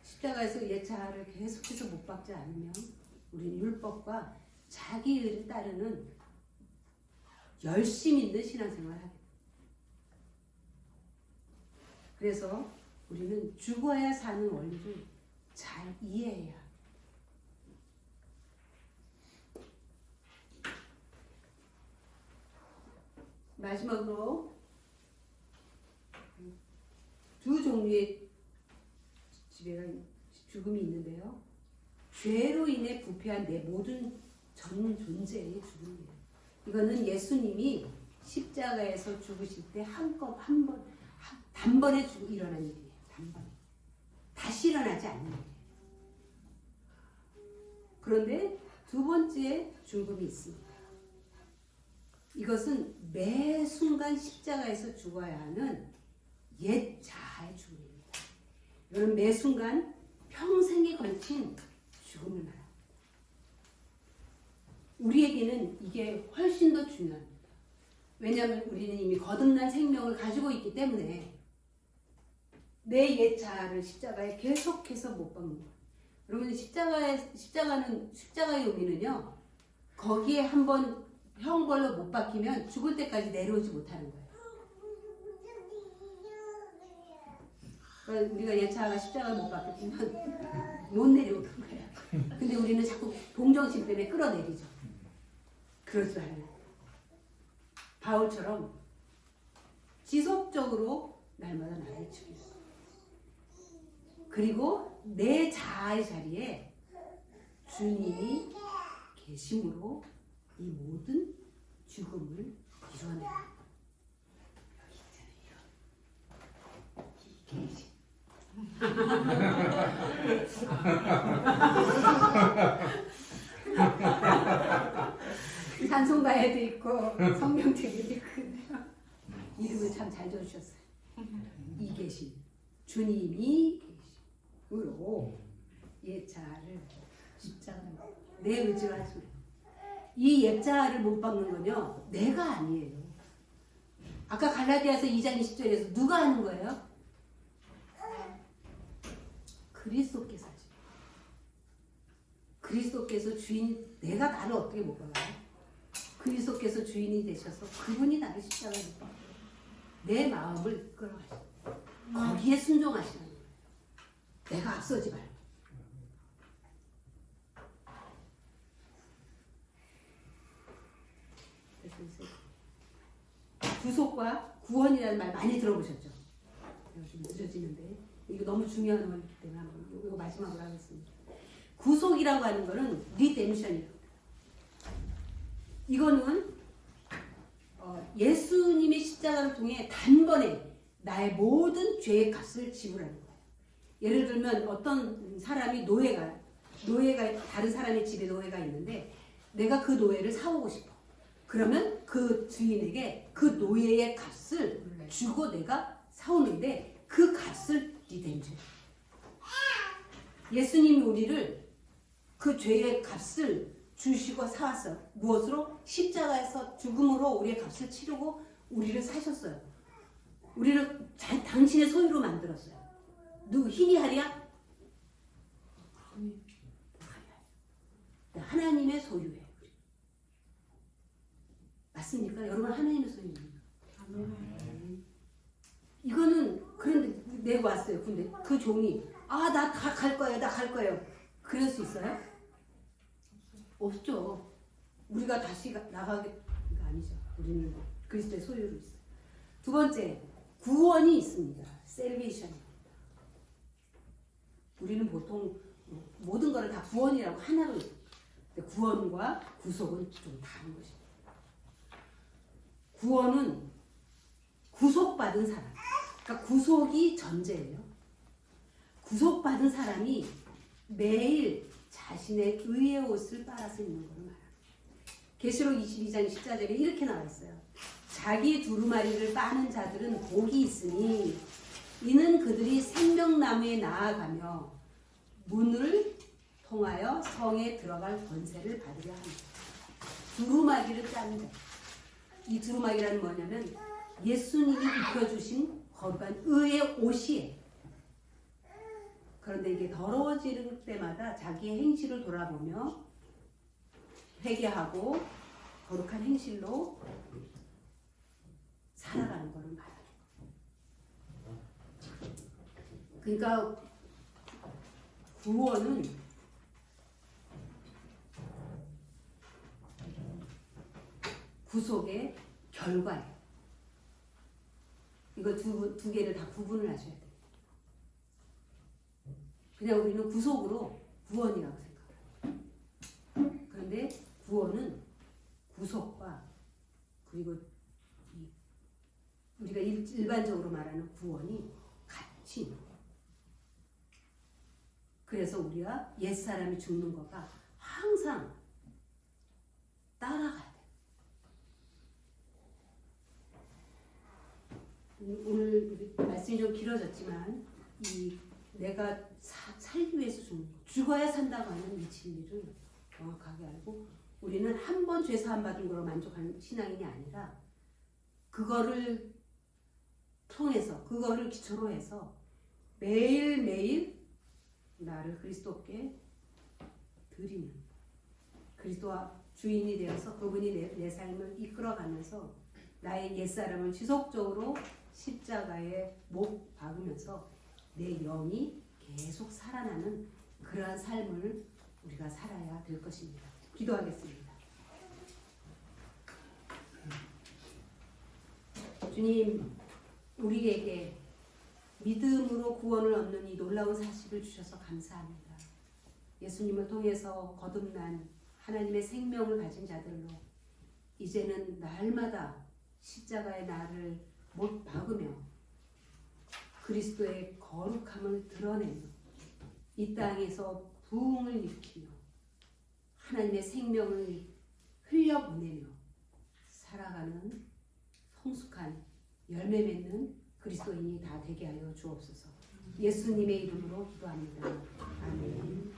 십자가에서 옛 자아를 계속해서 못 박지 않으면 우리는 율법과 자기를 따르는 열심 있는 신앙생활을 하게 됩니다. 그래서 우리는 죽어야 사는 원리를 잘 이해해야 합니다. 마지막으로 두 종류의 죽음이 있는데요. 죄로 인해 부패한 내 모든 전 존재의 죽음이에요. 이거는 예수님이 십자가에서 죽으실 때 단번에 일어난 일이에요. 단번에. 다시 일어나지 않는 일이에요. 그런데 두 번째 죽음이 있습니다. 이것은 매 순간 십자가에서 죽어야 하는 옛 자아의 죽음입니다. 이거는 매 순간 평생에 걸친 죽음을 말합니다. 우리에게는 이게 훨씬 더 중요합니다. 왜냐하면 우리는 이미 거듭난 생명을 가지고 있기 때문에 내 옛 자아를 십자가에 계속해서 못 박는 거예요. 여러분 십자가의 의미는요. 거기에 한번 형벌로 못 박히면 죽을 때까지 내려오지 못하는 거예요. 그러니까 우리가 옛 자아가 십자가에 못 박혔으면 못 내려오는 거예요. 근데 우리는 자꾸 동정심 때문에 끌어내리죠. 그러지 말아요. 바울처럼 지속적으로 날마다 나를 죽이고 그리고 내 자아의 자리에 주님이 계심으로 이 모든 죽음을 이뤄내요. 계심. 찬송가에도 있고 성경책에도 있고 이름을 참 잘 지어주셨어요. 이 계심. 주님이 계심으로 옛 자아를 십자가로 내 의지로 하시면 이 옛 자아를 못 박는 건요. 내가 아니에요. 아까 갈라디아서 2장 20절에서 누가 하는 거예요? 그리스도께서 하죠. 그리스도께서 주인, 내가 나를 어떻게 못 박아요? 그리스도께서 주인이 되셔서 그분이 나를 십자가에 못 박아요. 내 마음을 이끌어가시고 거기에 순종하시는 거예요. 내가 앞서지 말고. 구속과 구원이라는 말 많이 들어보셨죠? 좀 늦어지는데 이거 너무 중요한 말이기 때문에 이거 마지막으로 하겠습니다. 구속이라고 하는 거는 리뎀션이에요. 이거는 예수님의 십자가를 통해 단번에 나의 모든 죄의 값을 지불하는 거예요. 예를 들면 어떤 사람이 노예가 다른 사람의 집에 노예가 있는데 내가 그 노예를 사오고 싶어. 그러면 그 주인에게 그 노예의 값을 주고 내가 사오는데 그 값을 리뎀션. 예수님이 우리를 그 죄의 값을 주시고 사왔어요. 무엇으로? 십자가에서 죽음으로 우리의 값을 치르고 우리를 사셨어요. 우리를 당신의 소유로 만들었어요. 누구 힘이 하랴? 하나님의 소유예요. 맞습니까? 여러분 하나님의 소유입니다. 이거는 그런데 내고 왔어요. 근데 그 종이 나 다 갈 거예요. 나 갈 거예요. 그럴 수 있어요? 없죠. 우리가 다시 나가게 아니죠. 우리는 그리스도의 소유로 있어요. 두 번째, 구원이 있습니다. 셀베이션입니다. 우리는 보통 모든 거를 다 구원이라고 하나로 근데 구원과 구속은 좀 다른 것입니다. 구원은 구속받은 사람, 그러니까 구속이 전제예요. 구속받은 사람이 매일 자신의 의의 옷을 빨아서 입는 것을 말합니다. 계시록 22장 14절에 이렇게 나와 있어요. 자기 두루마리를 빠는 자들은 복이 있으니 이는 그들이 생명나무에 나아가며 문을 통하여 성에 들어갈 권세를 받으려 합니다. 두루마기를 짠다. 이 두루마기라는 뭐냐면 예수님이 입혀주신 거룩한 의의 옷이에요. 그런데 이게 더러워지는 때마다 자기의 행실을 돌아보며 회개하고 거룩한 행실로 살아가는 것을 말하는 거예요. 그러니까 구원은 구속의 결과예요. 이거 두 개를 다 구분을 하셔야 돼요. 그냥 우리는 구속으로 구원이라고 생각해요. 그런데 구원은 구속과 그리고 우리가 일반적으로 말하는 구원이 같이 있는 거예요. 그래서 우리가 옛사람이 죽는 거가 항상 따라가야 돼요. 오늘 말씀이 좀 길어졌지만 내가 살기 위해서 죽는 거, 죽어야 산다고 하는 이 진리를 정확하게 알고 우리는 한 번 죄 사함 받은 거로 만족하는 신앙인이 아니라 그거를 통해서 그거를 기초로 해서 매일매일 나를 그리스도께 드리는 그리스도와 주인이 되어서 그분이 내 삶을 이끌어가면서 나의 옛사람을 지속적으로 십자가에 못 박으면서 내 영이 계속 살아나는 그러한 삶을 우리가 살아야 될 것입니다. 기도하겠습니다. 주님, 우리에게 믿음으로 구원을 얻는 이 놀라운 사실을 주셔서 감사합니다. 예수님을 통해서 거듭난 하나님의 생명을 가진 자들로 이제는 날마다 십자가의 나를 못 박으며 그리스도의 거룩함을 드러내며 이 땅에서 부흥을 일으키며 하나님의 생명을 흘려보내며 살아가는 성숙한 열매 맺는 그리스도인이 다 되게 하여 주옵소서. 예수님의 이름으로 기도합니다. 아멘.